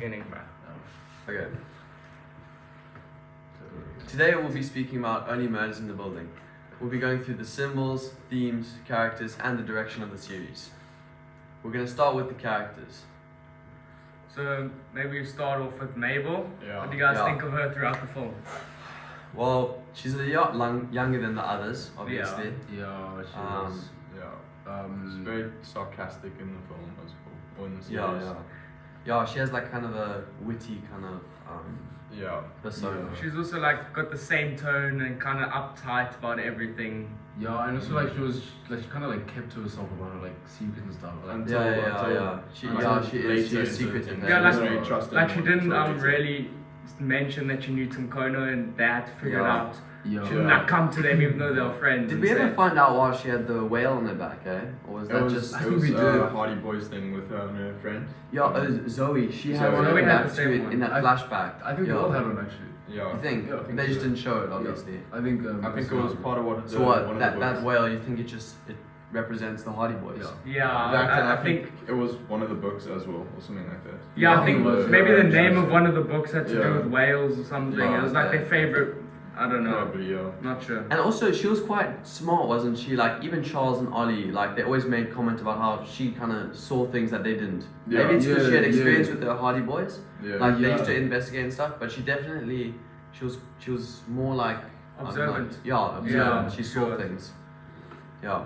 beginning, bro. Okay. Today we'll be speaking about Only Murders in the Building. We'll be going through the symbols, themes, characters, and the direction of the series. We're going to start with the characters. So maybe we start off with Mabel. Yeah. What do you guys Yeah. think of her throughout the film? Well, she's a lot younger than the others, obviously. Yeah, she Um, was. Yeah. She's very sarcastic in the film as well, or in the series. Yeah, she has like kind of a witty kind of Yeah. persona. Yeah. She's also like got the same tone and kind of uptight about everything. Yeah, and also like she was like she kind of like kept to herself about her like secrets and stuff. Like, Until- She later is into- secretive. Yeah, like- very trusting Like she didn't until later. really mention that she knew Tim Kono and they had to figure it Yeah. out. yeah, She didn't like come to them even though they were friends. Did and we ever say- find out why she had the whale on her back, eh? Or was that just... I it think was we did. a Hardy Boys thing with her and her friend. Zoe. She had Zoe. one Zoe in had that, the same one. in that I- flashback. I think yeah. we all had one actually. Yeah. You think? Yeah, I think They just so. didn't show it, Yeah. obviously. I think I think it was part of what. So what? One That of the books. that whale, you think it represents the Hardy Boys? Yeah. Yeah, That, I I think. it was one of the books as well, or something like that. Yeah, I Yeah, think it was, maybe yeah, the yeah. name of one of the books had to do Yeah. with whales or something. Yeah, It was like yeah. their favorite. I don't know. Probably, yeah. Not sure. And also, she was quite smart, wasn't she? Like, even Charles and Ollie, like, they always made comment about how she kind of saw things that they didn't. Yeah. Maybe it's because she had Yeah, experience yeah. with the Hardy Boys. Yeah. Like, they used to Yeah. investigate and stuff, but she definitely, she was more like... I don't know, Observant. Yeah, observant. Yeah, she she saw was. things. Yeah.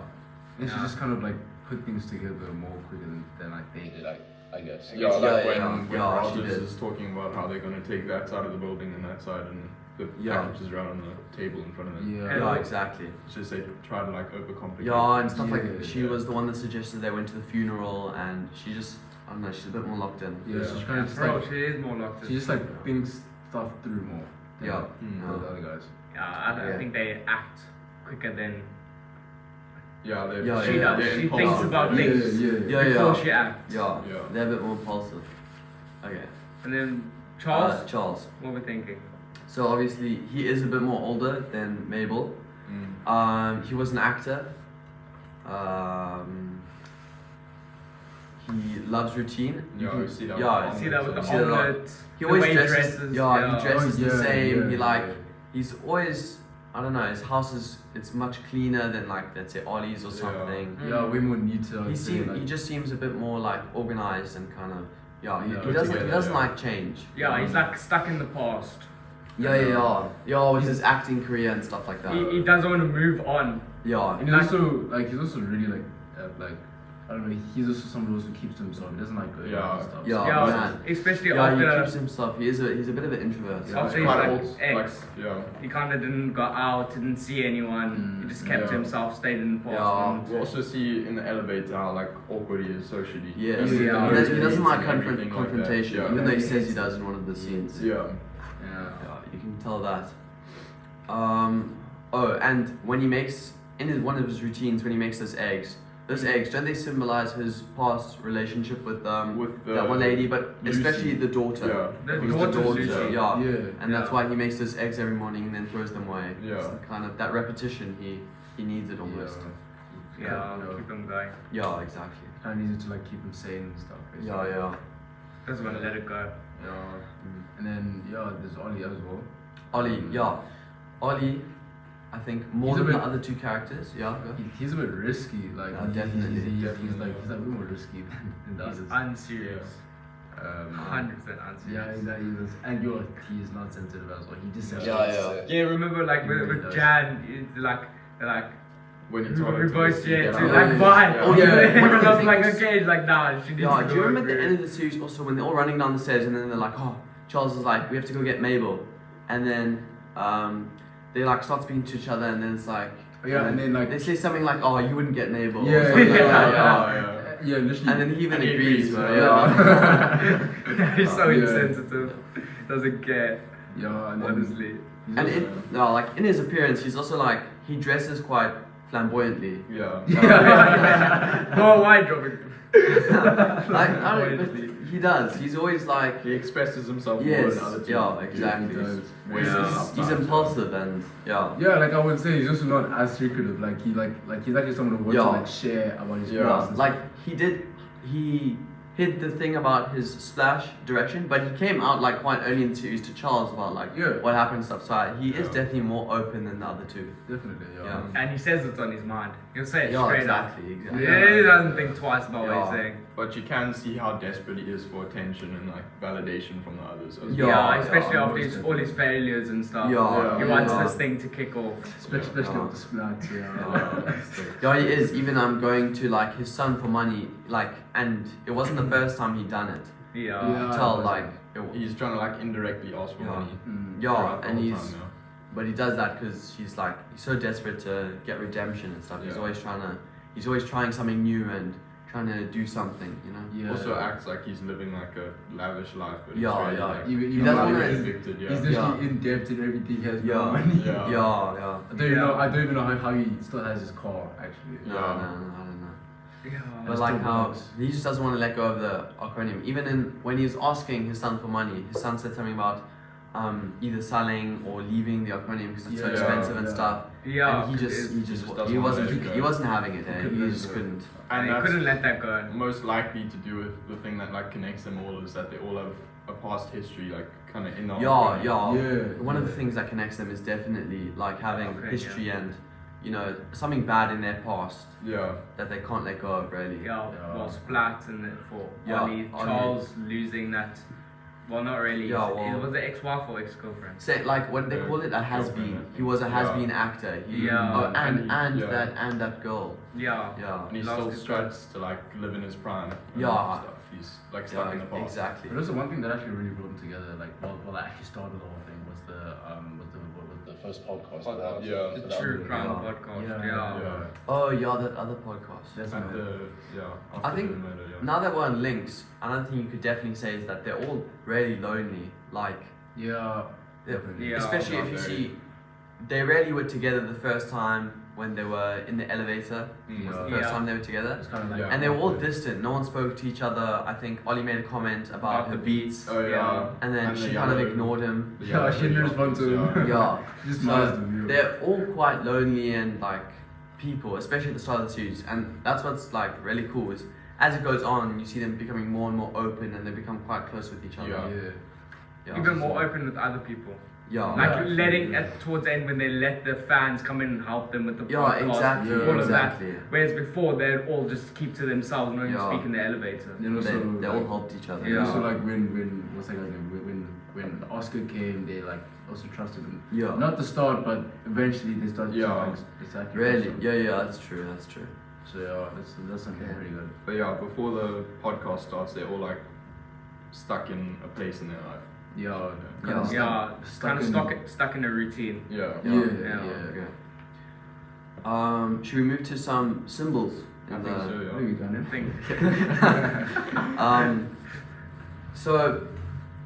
And she Yeah. just kind of like put things together more quicker than like they did. I guess. Yeah, like Yeah, when, yeah. when Yeah, she Rogers did. is talking about how they're going to take that side of the building and that side, and the Yeah. packages around on the table in front of them. Yeah. Yeah, exactly. It's just they try to like overcomplicate. Yeah, and stuff like Yeah, she yeah. was the one that suggested they went to the funeral, and she just, I don't know, she's a bit more locked in. Yeah, so she kind of just Bro, like she is more locked in. she just like thinks stuff through more. than, Yeah. the other guys. Yeah, I Yeah. think they act quicker than Yeah, they're, Yeah, she yeah, does. they're She impulsive. thinks about Yeah, things yeah. Yeah, before yeah. she acts. Yeah, Yeah. they're a bit more impulsive. Okay. And then Charles, Charles. what we're thinking? So obviously he is a bit more older than Mabel. Mm. He was an actor. He loves routine. You Yeah, can- you see that. yeah, with See that with the You see that a lot. omelette, He the always way he dresses. dresses. Yeah, he dresses Oh, the yeah, same. yeah, he yeah. like, he's always, I don't know. His house is, it's much cleaner than like, let's say Ollie's or Yeah. something. Yeah, way more neat. I He would say, like, he just seems a bit more like organized and kind of, yeah. He Yeah. doesn't Together, he doesn't yeah. like change. Yeah, he's like stuck in the past. Yeah, with his acting career and stuff like that. He doesn't want to move on. Yeah, And he's also really like I don't know. He's also someone who also keeps to himself. He doesn't like going Yeah. out and stuff. Yeah. Yeah, man. especially yeah, he after keeps himself. He's a bit of an introvert. Yeah, After it's he's quite like old, ex. yeah. he kind of didn't go out, didn't see anyone. He just kept to Yeah. himself, stayed in the past. Yeah. and- We also see in the elevator how like awkward he is socially. Yeah, Yeah. he doesn't like And everything like that. confrontation, Yeah. even though he says he does in one of the scenes. Yeah. Yeah. Yeah, you can tell that. And when he makes one of his routines, when he makes those eggs, don't they symbolize his past relationship with With that one lady, but Lucy. especially the daughter. Yeah. The Who's daughter's Lucy. yeah. Yeah. And that's Yeah. why he makes those eggs every morning and then throws them away. Yeah. It's kind of that repetition. He needs it almost. Yeah, keep him going. Yeah, exactly. Kind of easy to like keep him sane and stuff. Basically. Yeah. Doesn't want to let it go. Yeah. And then there's Ollie as well. Ollie, I think more He's a than the bit- other two characters. Yeah. Go. He's a bit risky. Like Yeah, he- definitely. He's like a bit more risky than the He's others. unserious. 100% Yeah, unserious. exactly. And he is not sensitive as well. He just says Yeah. Yeah, remember like He really with does. Jan, they're like When he told her to reverse get yeah, out. to Yeah, like yeah, fine. yeah. Oh, yeah. Everyone One of the else like things- okay, he's like nah, she needs Yeah, to do go you remember at the through. end of the series also when they're all running down the stairs and then they're like, oh, Charles is like, we have to go get Mabel. And then they like start speaking to each other and then it's like, and then like they say something like, oh, you wouldn't get Mabel. or Yeah, something like yeah, that, yeah. yeah, literally. And then he even And he agrees, agrees, bro. yeah. Yeah. He's so Yeah. insensitive. Doesn't care. yeah, and then Honestly. he's And also- like in his appearance, he's also like, he dresses quite flamboyantly. Yeah. Oh, why dropping? Like, I don't, but he does. He's always like, He expresses himself more yes, than other two. yeah, exactly. He does. Way He's, more he's uptight. impulsive and yeah. Yeah, like I would say, he's also not as secretive. Like he's actually someone who wants Yeah. to like share about his Yeah. past. and Like he hid the thing about his splash direction, but he came out like quite early in the series to Charles about like Yeah. what happened and stuff. So he is Yeah. definitely more open than the other two. Definitely, yeah. Yeah. And he says it's on his mind. He'll say it Yeah, straight exactly, up. exactly. Yeah, he doesn't think twice about what Yeah. he's saying. But you can see how desperate he is for attention and like validation from the others. As Yeah, Yeah, especially yeah, after most all his failures and stuff. Yeah, He yeah. wants Yeah. this thing to kick off. Especially Yeah. with the splats, yeah. Yeah, he is. Even going to like his son for money, like, and it wasn't the first time he'd done it. Yeah. You Yeah. could tell, like, He's trying to like indirectly ask for Yeah. money. Mm. yeah, throughout the and whole he's, time, but he does that because he's so desperate to get redemption and stuff. He's Yeah. he's always trying something new and trying to do something, you know. yeah. Yeah. Also acts like he's living like a lavish life, but Yeah, he's really yeah. like Even He doesn't really wanna- convicted, He's yeah. literally in debt and everything. He has no Yeah. money. Yeah. Yeah. I don't even know how he still has his car actually. No, Yeah. I don't know. Yeah. But It's like still how works. he just doesn't want to let go of the acronym. Even when he was asking his son for money, his son said something about either selling or leaving the acronym because it's so Yeah, expensive and yeah. stuff. Yeah. And he just doesn't wanna let it go. he wasn't having it. He Eh? couldn't He let it just go. couldn't. And he that's couldn't let that go. most likely to do with the thing that like connects them all is that they all have a past history, like kind of in the Yeah. Yeah. One of the things that connects them is definitely like having Okay, history and something bad in their past Yeah. that they can't let go of really. Yeah. Yeah. Well, Splat and then for Yeah, Ollie, Ollie. Charles losing that. Well, not really. Yeah, It well- was the ex-wife or ex-girlfriend. Say like what they Yeah, call it, a has girlfriend, I been. think. He was a has been Yeah. actor. He, Yeah. Oh, and Yeah. that girl. Yeah. Yeah. And he Lost still his struts to like live in his prime. and Yeah. Stuff. He's like stuck in the past. exactly. But also one thing that actually really brought them together, like well I actually started the whole thing was the first podcast. Podcast, yeah. The that True other- Crime Yeah. podcast. Yeah. Yeah. Yeah. Oh yeah, that other podcast. That's At another. after I think the murder, yeah. Now that we're on links, another thing you could definitely say is that they're all really lonely. Like, Yeah. they're- Definitely. Yeah. especially if you Not see, they rarely were together the first time when they were in the elevator. Mm. Was the Yeah. first time they were together. It's kind of like Yeah. And they were all distant. No one spoke to each other. I think Ollie made a comment about her beats, Oh yeah. and then And she the kind of yellow- ignored him. the Yeah, yellow she didn't video respond to offers, him. Yeah. just So, minus the view. They're all quite lonely and like people, especially at the start of the series. And that's what's like really cool is as it goes on, you see them becoming more and more open, and they become quite close with each other. Yeah. Yeah. Yeah. Even more open with other people. Yeah. Like Yeah. letting towards the end when they let the fans come in and help them with the Yeah, podcast, exactly. Yeah. all of that. Exactly. Whereas before they'd all just keep to themselves, not even Yeah. speak in the elevator. Then also They all like, helped each other. and Yeah. also like when what's that guy's name? When Oscar came, they like also trusted him. Yeah. Not at the start, but eventually they started Yeah. to like exactly. Really? trust him. Yeah. That's true. So yeah, that's something pretty good. But yeah, before the podcast starts, they're all like stuck in a place in their life. Yeah. Yeah. Kinda Yeah, stuck kind of in- stuck in a routine. Yeah. Yeah. Okay. Should we move to some symbols? I in think the- so, There yeah. we go. I Then. think So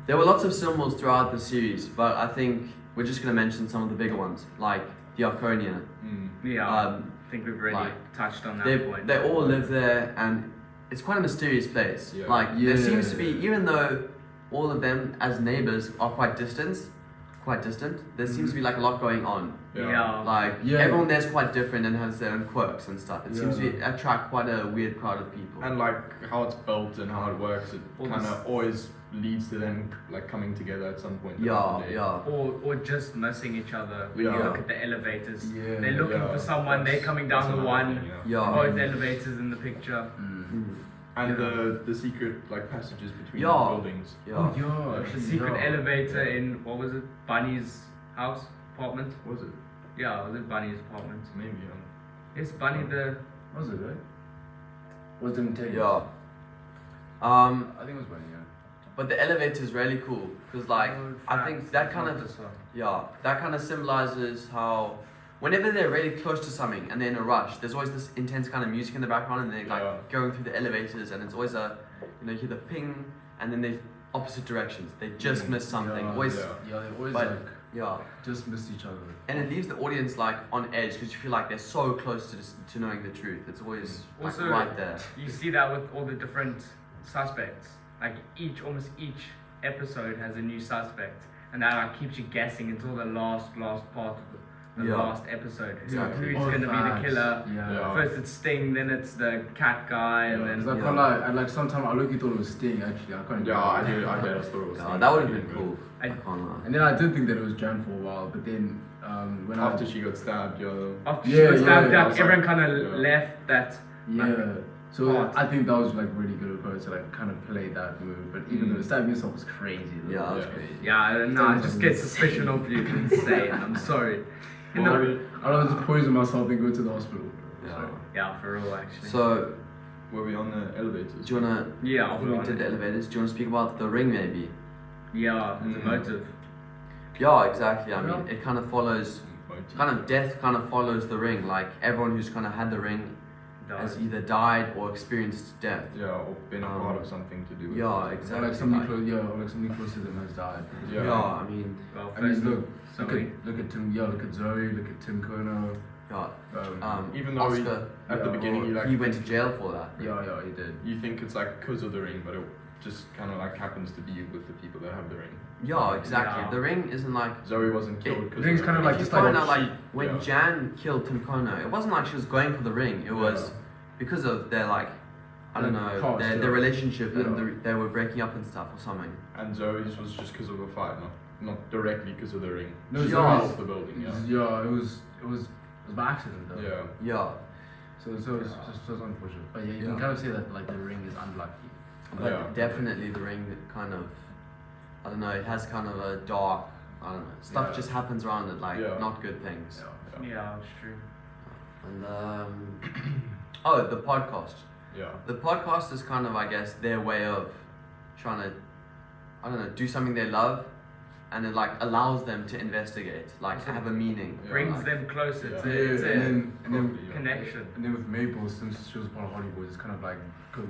there were lots of symbols throughout the series, but I think we're just gonna mention some of the bigger ones, like the Arconia. Mm. yeah, Um, I think we've already like, touched on that they point. they all live there, and it's quite a mysterious place. Yeah. Like Yeah. there seems to be, even though all of them as neighbors are quite distant, there seems to be like a lot going on. Yeah. Like Yeah. everyone there's quite different and has their own quirks and stuff. It seems to Yeah. attract quite a weird crowd of people. And like how it's built and how it works, it All kind this- of always leads to them like coming together at some point. yeah. Or just missing each other when you Yeah. look at the elevators. Yeah. They're looking Yeah. for someone, they're coming down the another one. thing, yeah. Yeah. Both elevators in the picture. Mm. And Yeah. the secret like passages between Yeah. the buildings. Yeah. Oh yeah. The actually, secret yeah. elevator in, what was it, Bunny's house, apartment? Was it? Yeah, was it Bunny's apartment? Maybe. Yes, Bunny the... Was it right? Was it Integrity? Yeah. I think it was Bunny. Yeah. But the elevator is really cool because, like, I think that kind of symbolizes how whenever they're really close to something and they're in a rush, there's always this intense kind of music in the background, and they're like Yeah. going through the elevators, and it's always you hear the ping, and then they opposite directions. They just miss something. Yeah, Always, yeah. Yeah, they always But- like yeah. just missed each other. And it leaves the audience like on edge because you feel like they're so close to knowing the truth. It's always like, Also- right there. You see that with all the different suspects. Like almost each episode has a new suspect, and that like keeps you guessing until the last part of the Yeah. last episode. Exactly. Who's going to be the Facts. killer? Yeah. First it's Sting, then it's the cat guy, and Yeah, then Because I can't lie, I like sometimes I look thought it was Sting actually. I can't. Yeah, I did. I thought it was. Yeah, Sting. that would have been cool. I- I can't lie. And then I did think that it was Jan for a while, but then when After I she got stabbed, after Yeah, she was yeah, stabbed yeah, up, I was like- everyone kind of yeah. left that. yeah. So Part. I think that was like really good of her to like kind of play that move. But even though stabbing yourself was crazy. Though. Yeah, that was Yeah. crazy. Yeah, I don't know. I just get suspicion of you. Insane. I'm sorry. You know, I'd rather just poison myself and go to the hospital. Yeah. So, yeah, for real, actually. So, were we on the elevators? do you wanna? Yeah, I think we did the elevators. Do you wanna speak about the ring, maybe? Yeah, the Mm. motive. Yeah, exactly. I Yeah. mean, it kind of follows. Kind of death kind of follows the ring. Like everyone who's kind of had the ring has either died or experienced death. Yeah, or been a part of something to do with Yeah, it. or exactly. like somebody close, or like somebody close to them has died. Yeah. Yeah, I mean, Well, I mean, first, look Zoe. at Tim. Yeah, look at Zoe. Look at Tim Kono. yeah. Even though he- Oscar, At the Yeah, beginning, you like he went to jail for that. yeah, he did. you think it's like because of the ring, but it just kind of like happens to be with the people that have the ring. Yeah, exactly. Yeah. The ring isn't like. Zoe wasn't killed It- because Ring's kind of like If you just like find a out, like sheep, when yeah. Jan killed Tim Kono, it wasn't like she was going for the ring. It was because of their like, I don't Like know, past, their yeah. relationship and Yeah. they were breaking up and stuff or something. And Zoe's was just because of a fight, not directly because of the ring. No, She Zoe's- fell off the building. Yeah. It was by accident though. Yeah. Yeah, So it's just unfortunate. But yeah, you Yeah. can kind of say that like the ring is unlucky. but Yeah. definitely the ring kind of, I don't know, it has kind of a dark, I don't know, stuff Yeah. just happens around it, like Yeah. not good things. Yeah, it's true. And oh, the podcast. Yeah. The podcast is kind of, I guess, their way of trying to, I don't know, do something they love, and it like allows them to investigate, like So have a meaning. Yeah. Brings like, them closer Yeah. to it's a and then connection. and then with Maple, since she was part of Hardy Boys, it's kind of like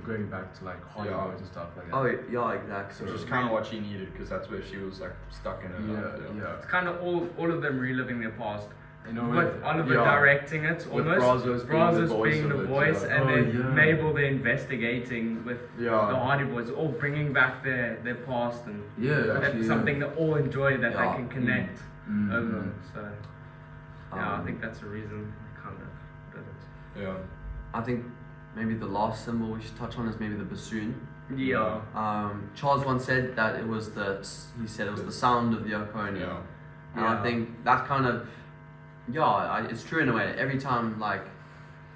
going back to like Hardy Yeah. Boys and stuff like that. Oh yeah, exactly. So just kind of what she needed because that's where she was like stuck in her life. yeah. It's kind of all of them reliving their past. You know, With Oliver Yeah. directing it, With almost. Brazos being the of it, voice, yeah. and Oh, then yeah. Mabel the investigating with the Yeah. Hardy Boys, all bringing back their past and yeah, that's actually, something they all enjoy that Yeah. they can connect Mm. over. So yeah, I Um, think that's the reason I kind of did it. Yeah. I think maybe the last symbol we should touch on is maybe the bassoon. Yeah. Charles once said that it was he said it was the sound of the Oconee. Yeah. And I Yeah. think that kind of, it's true in a way. Every time, like,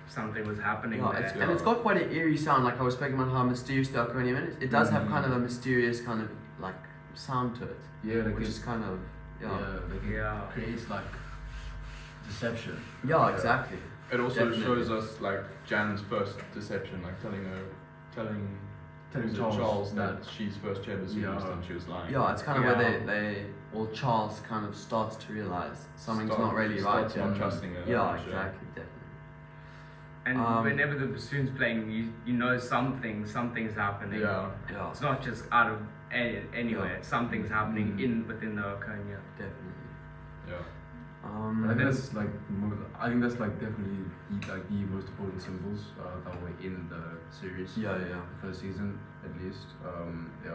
Something was happening yeah, there. and it's got quite an eerie sound. Like I was speaking about how mysterious the Oconee is. It does have kind of a mysterious kind of like sound to it, Yeah, like which it, is kind of like it Yeah. creates like deception. yeah, exactly. It also Definitely. shows us like Jan's first deception, like telling Telling Charles that that she's first chair the Yeah. and she was lying. Yeah, it's kind of Yeah. where Charles kind of starts to realize something's Start- not really right. starts Yeah, not trusting her. yeah, much, exactly, definitely. And whenever the bassoon's playing, you know something's happening. Yeah. Yeah, It's not just out of anywhere. Something's happening Mm. within the Oconee. definitely. Yeah. I think that's like I think that's like definitely the most important symbols that were in the series. Yeah. The first season at least. Yeah.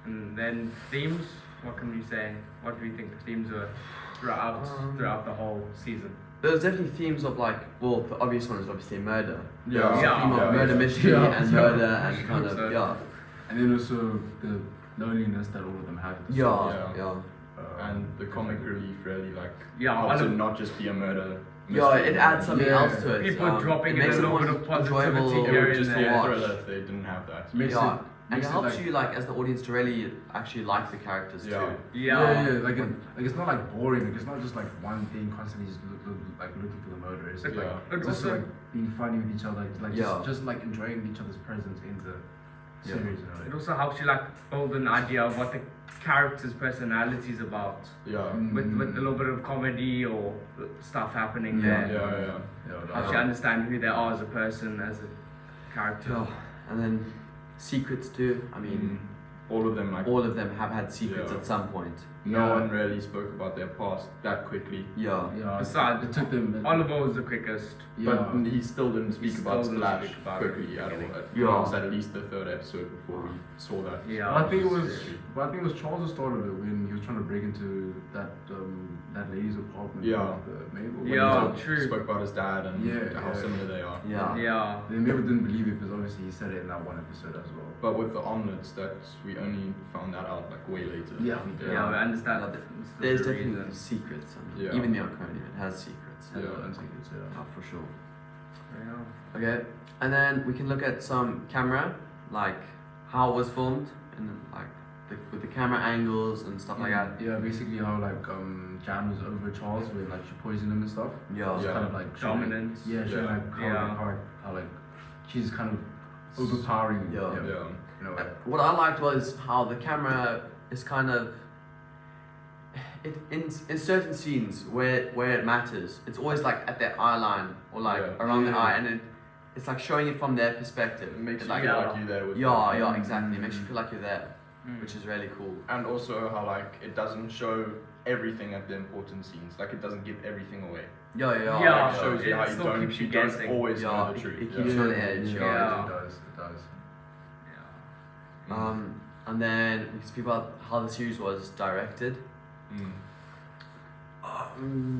And then themes. What can we say? What do you think the themes were throughout the whole season? There's definitely themes of like, well, the obvious one is obviously murder. Yeah. There's a Yeah. theme of Yeah. murder mystery Yeah. and Yeah. murder and kind of So- yeah. And then also the loneliness that all of them had. Yeah. And the comic relief really like Yeah, helps I it don't- not just be a murder. Yeah, mystery. it adds something Yeah. else to it. People dropping it in makes a it little more bit of positivity enjoyable It here would and just there. be a watch. thriller if they didn't have that. Makes Yeah, it and it helps like, you like as the audience to really actually like the characters Yeah. too. Yeah. Like it's not like boring. Like it's not just like one thing constantly just looking for the murder. It's like Yeah. But it's also also, like being funny with each other. Like Yeah. just like enjoying each other's presence in the Yeah. series. You know, it also helps you like build an idea of what the character's personality is about. Yeah. With a little bit of comedy or stuff happening Yeah. there. Yeah. Helps you understand who they are as a person, as a character. Yeah, and then secrets too. I mean, all of them like all of them have had secrets Yeah. at some point. no Yeah. one really spoke about their past that quickly. Yeah. Yeah. Besides, it took them. Oliver was the quickest. Yeah. But he still didn't speak He about still didn't Splash speak about it quickly at at the all. beginning. It Yeah. was at least the third episode before we saw that. Yeah. But I think it was. History. But I think it was Charles who started it when he was trying to break into that lady's apartment. Yeah. with Mabel. When Yeah. he told- True. Spoke about his dad and Yeah, how yeah. similar they are. Yeah. Yeah. Then Mabel didn't believe it because obviously he said it in that one episode as well. But with the omelets, that we only found that out like way later. Yeah. Yeah, I understand. Yeah, That's There's the definitely reason. secrets. I mean, Yeah. even the Arconian has secrets. Yeah. Oh, for sure. Yeah. Okay, and then we can look at some camera, like how it was filmed, and like with the camera angles and stuff like that. Yeah, basically how like Jan was over Charles when like she poisoned him and stuff. Yeah. It's Yeah. kind of like showing- Dominant. Yeah, showing Yeah. like how, Yeah. how like she's kind of overpowering. Yeah. Yeah. You know, What I liked was how the camera is kind of in certain scenes where it matters. It's always like at their eye line or like Yeah. around the Yeah. eye, and it's like showing it from their perspective. It makes you like feel Yeah. like you're there with yeah, them. yeah, exactly. It makes you feel like you're there, Mm. which is really cool. And also how like it doesn't show everything at the important scenes. Like it doesn't give everything away. Yeah, yeah, Yeah. It shows you it how you still don't, keeps you you don't guessing. always Yeah, know the it- truth. it keeps you on edge. Yeah. It does. It does. Yeah. And then we can speak about how the series was directed. Mm.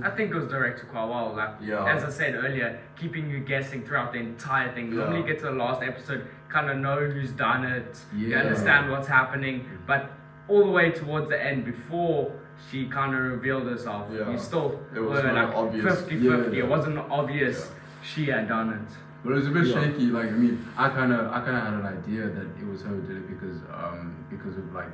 I think it was directed quite well. Like, Yeah. as I said earlier, keeping you guessing throughout the entire thing. Yeah. Normally, you get to the last episode, kind of know who's done it, you Yeah. understand what's happening, but all the way towards the end, before she kind of revealed herself, Yeah. you still It was were not like obvious. 50-50. Yeah. It wasn't obvious she had done it. But it was a bit Yeah. shaky. Like I mean, I kind of had an idea that it was her who did it because of like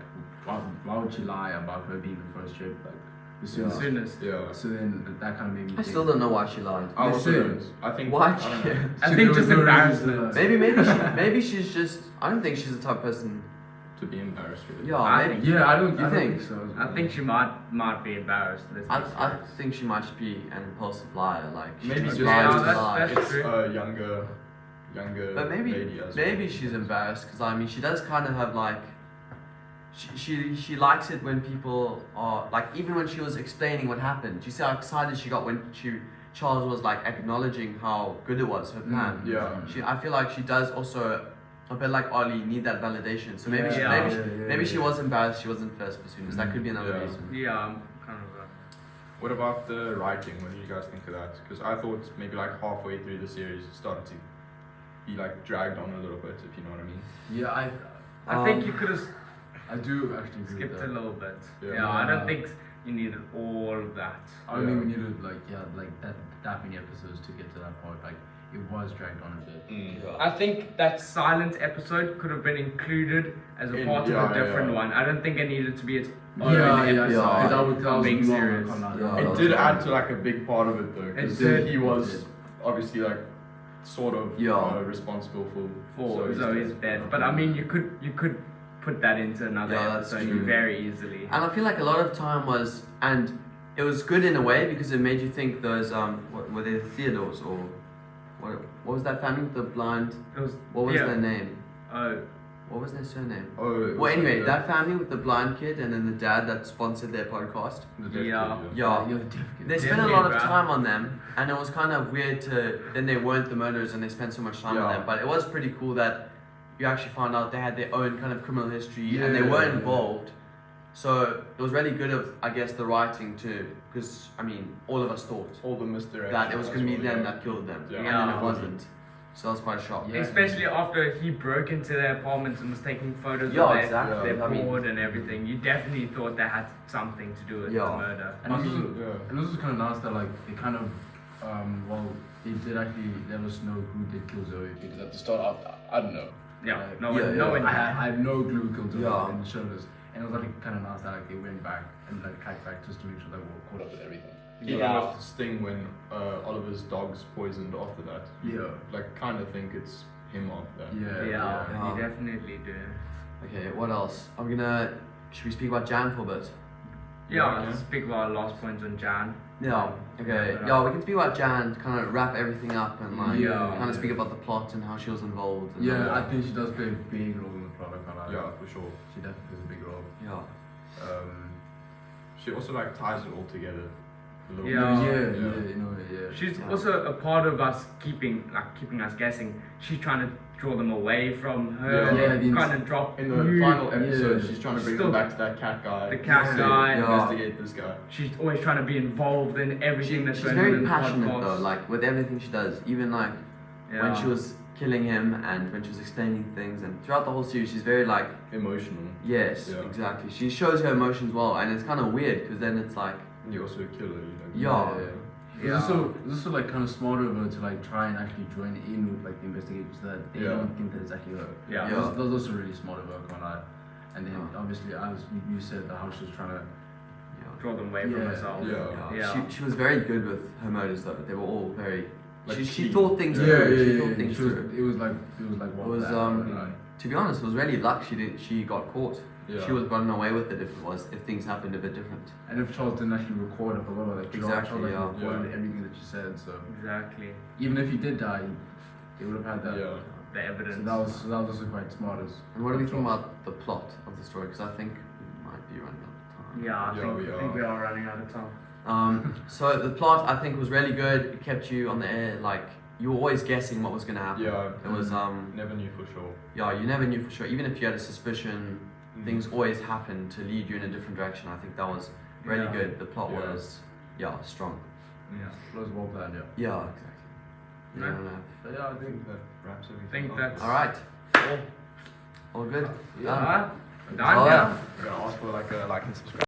why would she lie about her being the first ship like the The soonest? soonest. Yeah. So then that kind of made me. I think. still don't know why she lied. I also Listen. don't. I think Why? I don't know. I She- think there just was no reason to embarrassment. lie. Maybe she's just. I don't think she's the type of person. To be embarrassed with it. Yeah, I maybe. Yeah, I don't. You I don't think? think so. as I well. think she might be embarrassed. Let's be I serious. think she might just be an impulsive liar. Like she Maybe just just lies Yeah, to that's- lie. that's- It's true. a younger But maybe lady as maybe well. she's embarrassed because I mean she does kind of have like. She likes it when people are like even when she was explaining what happened. You see how excited she got when Charles was like acknowledging how good it was her plan. Yeah. I feel like she does also a bit like Ollie need that validation. So maybe she, Yeah. maybe she was embarrassed. She wasn't first pursuit. That could be another Yeah. reason. Yeah, I'm kind of. What about the writing? What do you guys think of that? Because I thought maybe like halfway through the series it started to be like dragged on a little bit, if you know what I mean. Yeah, I think Um, you could have I do actually agree skipped with a that. little bit. Yeah. Yeah, I don't Yeah. think you needed all of that. I don't think we needed like that many episodes to get to that part. Like it was dragged on a bit. I think that silent episode could have been included as a In- part yeah, of a yeah, different yeah. one. I don't think it needed to be its own Yeah, episode. because I was I'm being long, serious. I can't lie. Yeah. It that's did right. add to like a big part of it though, It because did. he was obviously like sort of Yeah. responsible For Zoe's death, but I mean, you could put that into another Yeah, that's episode true. very easily. And I feel like a lot of time was, and it was good in a way because it made you think those were they Theodores or what was that family with the blind? It was What was yeah. their name? Oh, What was their surname? Oh, it was Well, anyway, like that family with the blind kid and then the dad that sponsored their podcast. the death Yeah. kid, Yeah. You're the difficult. They spent a Definitely, lot of bruh. time on them, and it was kind of weird to. Then they weren't the murderers, and they spent so much time on Yeah. them. But it was pretty cool that you actually found out they had their own kind of criminal history, and they Yeah. were involved. So it was really good of, I guess, the writing too, because I mean, all of us thought all the misdirection. that it was going to be as well, them yeah. that killed them, Yeah. and Yeah. then it wasn't. So I was quite shocked. Yeah. especially after he broke into their apartment and was taking photos Yeah, of their, exactly. their I mean- board and everything. You definitely thought that had something to do with Yeah. the murder. And this is Yeah. and this is kind of nice that like they kind of they did actually let us know who did kill Zoe because at the start I don't know. Yeah, Like, no Yeah, one, no yeah. one. I had no clue who killed Zoe Yeah. and it showed us. And it was like kind of nice that like they went back and like tracked back just to make sure that we were caught up with everything. Even Yeah. with Sting when Oliver's dog's poisoned after that. Yeah. Like kind of think it's him after that. Yeah. Yeah, Yeah. you definitely do. Okay, what else? Should we speak about Jan for a bit? Yeah, Yeah. let's speak about our last points on Jan. Yeah. Okay. Yeah. Yeah, we can speak about Jan, kind of wrap everything up and like Yeah. kind of speak about the plot and how she was involved. And all Yeah, that. I think she does play a big role in the plot. I can't lie. Yeah, for sure. She definitely plays a big role. Yeah. She also like ties it all together. A little Yeah. bit. You know, yeah. She's Yeah. also a part of us keeping us guessing. She's trying to draw them away from her. Yeah. Yeah, Kind of drop In the you, final episode, Yeah. she's trying to bring Still- them back to that cat guy. the cat to guy. Yeah. Investigate this guy. She's always trying to be involved in everything that's She's going on very in the passionate podcast. though, like with everything she does. Even like Yeah. when she was killing him and when she was explaining things, and throughout the whole series, she's very like, Emotional. yes, Yeah. exactly. She shows her emotions well, and it's kind of weird because then it's like, And you're also a killer. You know? yeah, Yeah. It's also like kind of smart of her to like try and actually join in with like the investigation so that they Yeah. don't think that it's actually her. Yeah. Yeah. That was also really smart of her, can't lie. And then Yeah. obviously, as you said, how she was trying to. Draw them away from Yeah. herself. Yeah. Yeah. She was very good with her motives though. They were all very. Like she clean. thought things Yeah, through. She thought things She was, through. it was like It was to be honest, it was really luck she got caught. Yeah. She would have gotten away with it if things happened a bit different. And if Charles didn't actually record, I forgot about that. Exactly, Charles yeah. actually recorded everything that she said. So Exactly. even if he did die, they would have had that. Yeah. The evidence. So that was also quite smart. As And what do we think about the plot of the story? Because I think we might be running out of time. Yeah, I Yeah, think, we I think are. we are running out of time. So the plot I think was really good. It kept you on the air, like you were always guessing what was gonna happen. Yeah. It was Never knew for sure. yeah, you never knew for sure. Even if you had a suspicion, Mm. things always happened to lead you in a different direction. I think that was really Yeah. good. The plot Yeah. was strong. Yeah. it was well planned, yeah. Yeah, exactly. Yeah. You don't know. But yeah, I I think think that wraps everything Think up. that's All right. all. All good. Yeah. Done Oh, now. yeah. I'm gonna ask for like a like and subscribe.